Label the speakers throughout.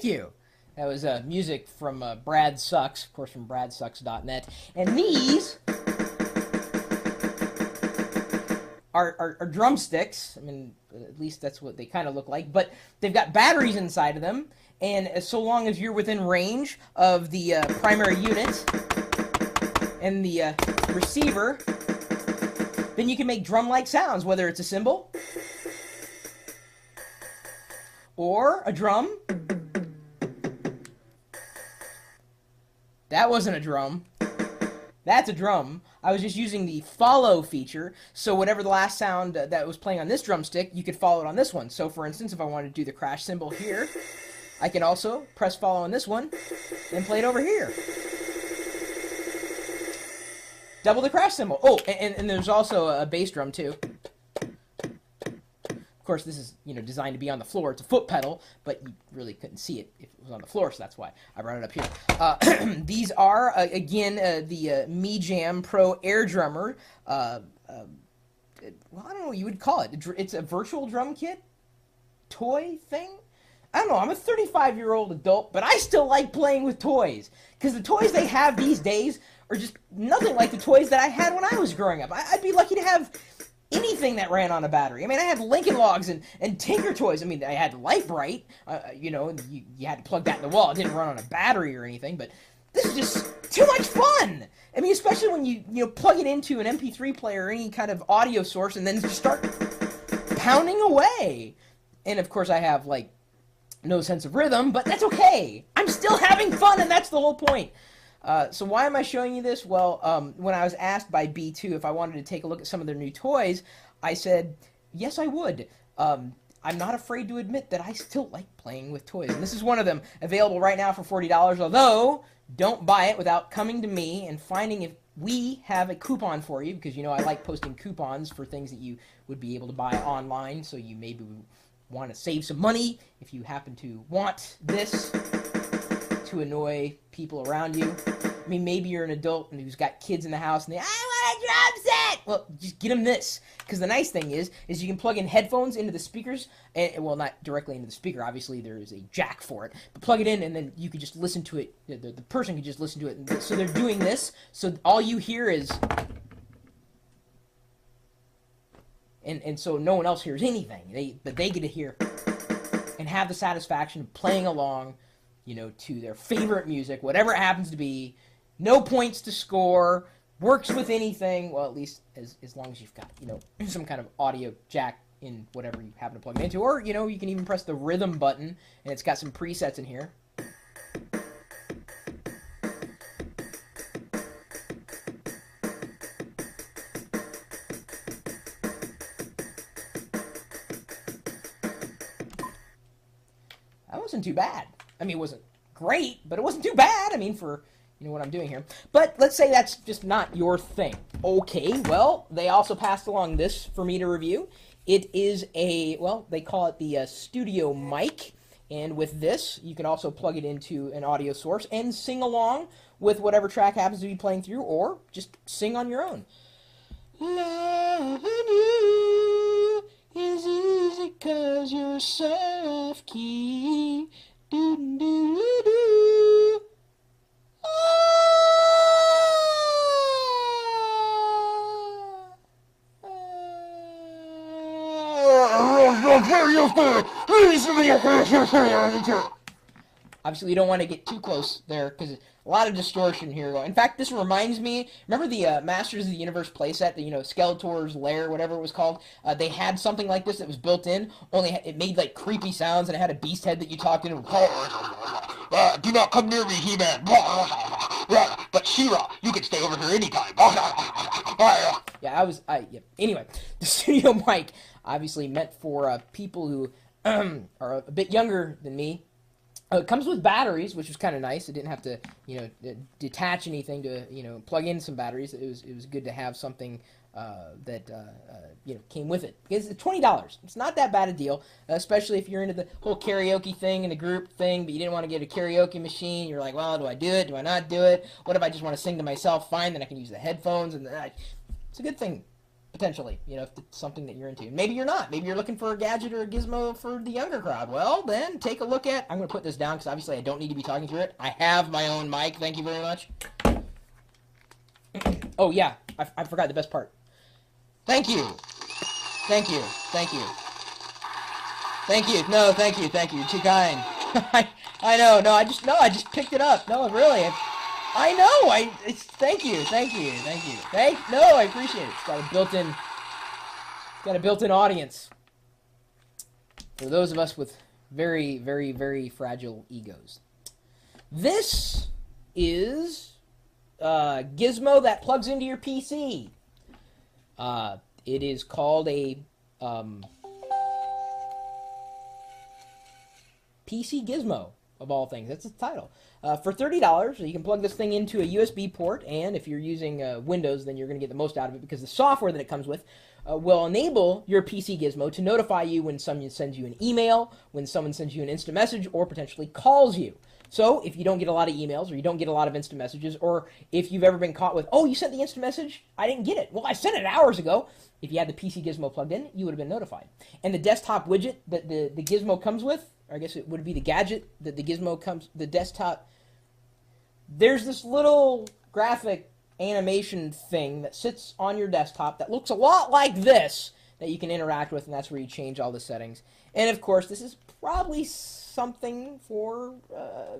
Speaker 1: thank you. That was music from Brad Sucks, of course, from bradsucks.net. And these are drumsticks. I mean, at least that's what they kind of look like. But they've got batteries inside of them. And so long as you're within range of the primary unit and the receiver, then you can make drum-like sounds, whether it's a cymbal or a drum. That wasn't a drum. That's a drum. I was just using the follow feature, so whatever the last sound that was playing on this drumstick, you could follow it on this one. So for instance, if I wanted to do the crash cymbal here, I can also press follow on this one and play it over here. Double the crash cymbal. Oh, and there's also a bass drum too. Of course, this is, you know, designed to be on the floor. It's a foot pedal, but you really couldn't see it if it was on the floor, so that's why I brought it up here. These are, again, the Me Jam Pro Air Drummer. Well, I don't know what you would call it. It's a virtual drum kit? Toy thing? I don't know, I'm a 35-year-old adult, but I still like playing with toys. Because the toys they have these days are just nothing like the toys that I had when I was growing up. I'd be lucky to have anything that ran on a battery. I mean, I had Lincoln Logs and Tinker Toys. I mean, I had Light Bright. You know, you had to plug that in the wall. It didn't run on a battery or anything, but this is just too much fun. I mean, especially when you plug it into an MP3 player or any kind of audio source and then just start pounding away. And, of course, I have, like, no sense of rhythm, but that's okay. I'm still having fun, and that's the whole point. So why am I showing you this? Well, when I was asked by B2 if I wanted to take a look at some of their new toys, I said, yes, I would. I'm not afraid to admit that I still like playing with toys. And this is one of them, available right now for $40, although don't buy it without coming to me and finding if we have a coupon for you, because, you know, I like posting coupons for things that you would be able to buy online, so you maybe want to save some money if you happen to want this to annoy people around you. I mean, maybe you're an adult and who's got kids in the house and they, I want a drum set! Well, just get them this. Because the nice thing is you can plug in headphones into the speakers, and, well, not directly into the speaker, obviously there is a jack for it, but plug it in and then you can just listen to it, the person can just listen to it. And so they're doing this, so all you hear is, and so no one else hears anything, but they get to hear and have the satisfaction of playing along, you know, to their favorite music, whatever it happens to be. No points to score, works with anything, well, at least as long as you've got, you know, some kind of audio jack in whatever you happen to plug it into. Or, you know, you can even press the rhythm button, and it's got some presets in here. That wasn't too bad. I mean, it wasn't great, but it wasn't too bad. I mean, for, you know, what I'm doing here. But let's say that's just not your thing. Okay, well, they also passed along this for me to review. It is a, well, they call it the studio mic. And with this, you can also plug it into an audio source and sing along with whatever track happens to be playing through, or just sing on your own. Loving you is easy 'cause you're soft key. Do do do do. Obviously, you don't want to get too close there because a lot of distortion here. In fact, this reminds me, remember the Masters of the Universe playset, the, you know, Skeletor's Lair, whatever it was called? They had something like this that was built in, only it made like creepy sounds, and it had a beast head that you talked into. Do not come near me, He-Man. But She-Ra, you can stay over here anytime. Yeah, Anyway, the studio mic, obviously meant for people who are a bit younger than me. It comes with batteries, which was kind of nice. It didn't have to, you know, detach anything to, you know, plug in some batteries. It was good to have something that you know, came with it. Because it's $20. It's not that bad a deal, especially if you're into the whole karaoke thing and the group thing, but you didn't want to get a karaoke machine. You're like, well, do I do it? Do I not do it? What if I just want to sing to myself? Fine, then I can use the headphones, and it's a good thing. But potentially, you know, if it's something that you're into. Maybe you're not. Maybe you're looking for a gadget or a gizmo for the younger crowd. Well, then take a look at... I'm going to put this down because obviously I don't need to be talking through it. I have my own mic. Thank you very much. Oh, yeah. I forgot the best part. Thank you. Thank you. Thank you. Thank you. No, thank you. Thank you. You're too kind. I know. No, I just picked it up. No, really. I know. Thank you. Thank you. Thank you. No, I appreciate it. It's got a built-in audience. For those of us with very, very, very fragile egos. This is a gizmo that plugs into your PC. It is called a PC Gizmo, of all things. That's the title. For $30, you can plug this thing into a USB port, and if you're using Windows, then you're going to get the most out of it because the software that it comes with will enable your PC Gizmo to notify you when someone sends you an email, when someone sends you an instant message, or potentially calls you. So if you don't get a lot of emails, or you don't get a lot of instant messages, or if you've ever been caught with, oh, you sent the instant message? I didn't get it. Well, I sent it hours ago. If you had the PC Gizmo plugged in, you would have been notified. And the desktop widget that the Gizmo comes with, or I guess it would be the gadget that the Gizmo comes, the desktop, there's this little graphic animation thing that sits on your desktop that looks a lot like this that you can interact with, and that's where you change all the settings. And of course, this is probably something for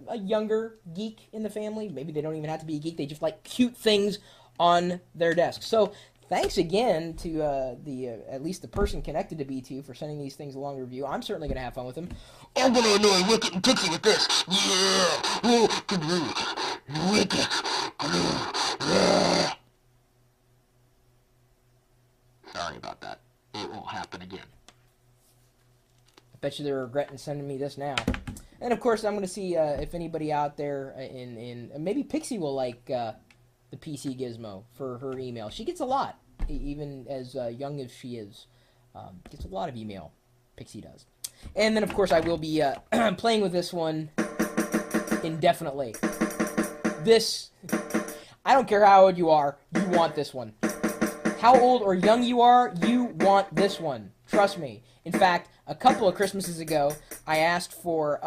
Speaker 1: a younger geek in the family. Maybe they don't even have to be a geek. They just like cute things on their desk. So thanks again to at least the person connected to B2 for sending these things along to review. I'm certainly going to have fun with them. I'm going to annoy Wicket and Pixie with this. Yeah. Wicket. Sorry about that. It won't happen again. I bet you they're regretting sending me this now. And of course, I'm going to see if anybody out there maybe Pixie will like the PC Gizmo for her email. She gets a lot, even as young as she is. Gets a lot of email. Pixie does. And then, of course, I will be playing with this one indefinitely. I don't care how old you are, you want this one. How old or young you are, you want this one. Trust me. In fact, a couple of Christmases ago, I asked for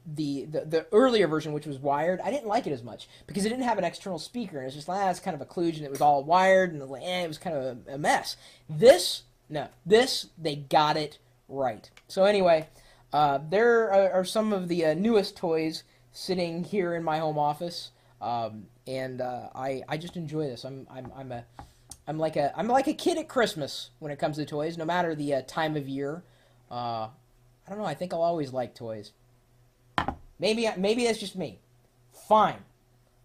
Speaker 1: the earlier version, which was wired. I didn't like it as much because it didn't have an external speaker. And it's just like, it's kind of a kludge, and it was all wired, and it was kind of a mess. This, they got it right. So anyway, there are some of the newest toys sitting here in my home office, and I just enjoy this. I'm like a kid at Christmas when it comes to toys, no matter the time of year. I don't know. I think I'll always like toys. Maybe that's just me. Fine.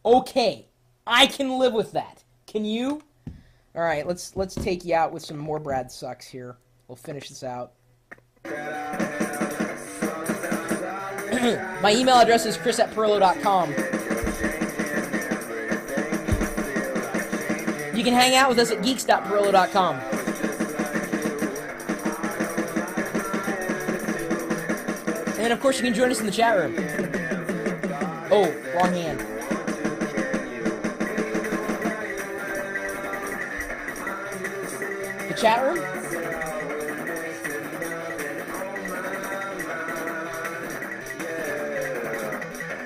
Speaker 1: Okay. I can live with that. Can you? All right. Let's take you out with some more Brad Sucks here. We'll finish this out. My email address is chris@perillo.com. You can hang out with us at geeks.perillo.com. And of course, you can join us in the chat room. Oh, wrong hand. The chat room?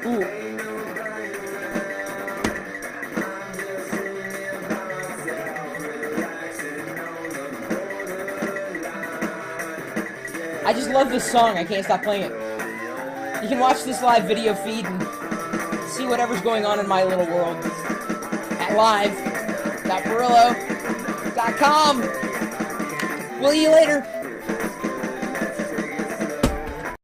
Speaker 1: Ooh. I just love this song. I can't stop playing it. You can watch this live video feed and see whatever's going on in my little world at live.perillo.com. We'll see you later.